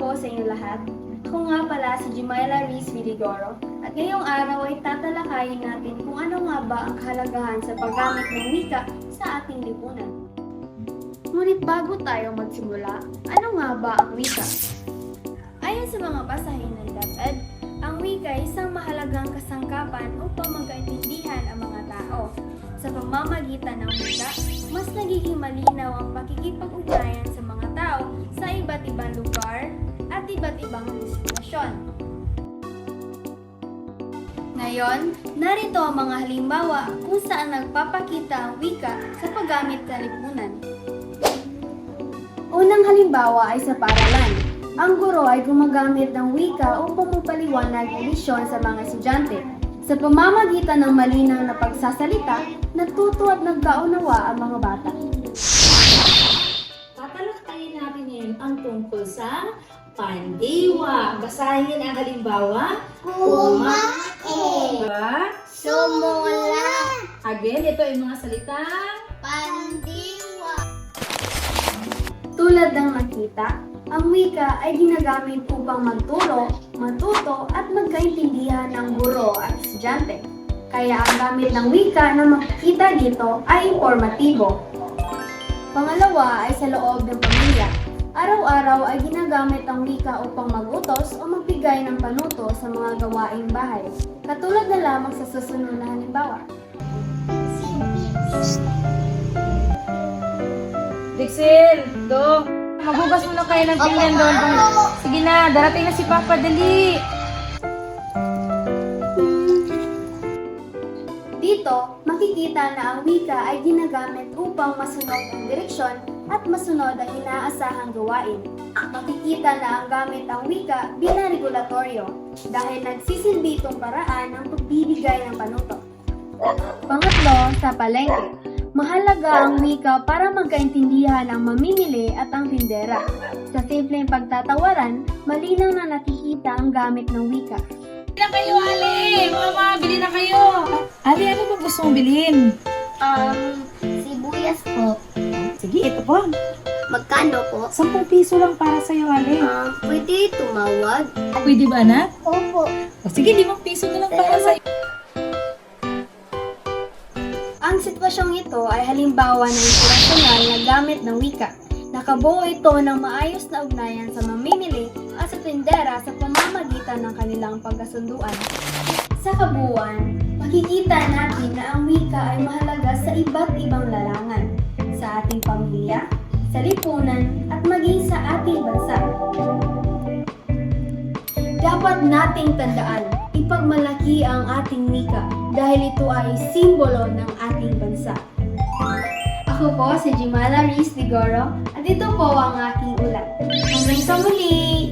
po sa inyo lahat. Ako nga pala si Jumaila Riz Viligoro at ngayong araw ay tatalakayin natin kung ano nga ba ang kahalagahan sa paggamit ng wika sa ating lipunan. Ngunit bago tayo magsimula, ano nga ba ang wika? Ayon sa mga basahin ng DepEd, ang wika ay isang mahalagang kasangkapan upang magkaintindihan ang mga tao. Sa pamamagitan ng wika, mas nagiging malinaw ang pakikipag-ugnayan sa mga tao sa iba't ibang lugar at iba't ibang sitwasyon. Ngayon, narito ang mga halimbawa kung saan nagpapakita ang wika sa paggamit sa lipunan. Unang halimbawa ay sa paaralan. Ang guro ay gumagamit ng wika upang magpaliwanag ang misyon sa mga estudyante. Sa pamamagitan ng malinaw na pagsasalita, natuto at nagkaunawa ang mga bata. Tatalakayin natin ngayon ang tungkol sa pandiwa. Basahin ang halimbawa. Kumain. Sumula. Again, ito ay mga salita. Pandiwa. Tulad ng nakita, ang wika ay ginagamit upang magturo, matuto at magkaintindihan ng guro at estudyante. Kaya ang gamit ng wika na makikita dito ay informatibo. Pangalawa ay sa loob ng pamilya. Araw-araw ay ginagamit ang wika upang magutos o magbigay ng panuto sa mga gawaing bahay. Katulad na lamang sa susunod na halimbawa. Dixel, Dong, maghugas muna kayo ng pinggan doon. Sige na, darating na si Papa, dali. Dito, makikita na ang wika ay ginagamit upang masunod ang direksyon at masunod ang inaasahang gawain. Makikita na ang gamit ang wika bilang regulatoryo dahil nagsisilbi itong paraan ng pagbibigay ng panuto. Pangatlo, sa palengke. Mahalaga ang wika para magkaintindihan ang mamimili at ang tindera. Sa simpleng pagtatawaran, malinaw na nakikita ang gamit ng wika. Bili na kayo, Ali! Mama, bili na kayo! Ali, ano ba gusto mong bilhin? Sibuyas po. Sige, ito po. Magkano po? 10 piso lang para sa'yo, Ali. Pwede tumawag? Pwede ba, anak? Opo. O, sige, 5 piso na lang para sa'yo. Ang sitwasyong ito ay halimbawa ng inspirasyonal na gamit ng wika. Nakabuo ito ng maayos na ugnayan sa mamimili at sa tindera sa pamamagitan ng kanilang pagkasunduan. Sa kabuuan, makikita natin na ang wika ay mahalaga sa iba't ibang larangan, sa ating pamilya, sa lipunan, at maging sa ating bansa. Dapat nating tandaan, ipagmalaki ang ating wika dahil ito ay simbolo ng ating bansa. Ako po si Jumaila Riz Viligoro at ito po ang aking ulat. Hanggang sa muli!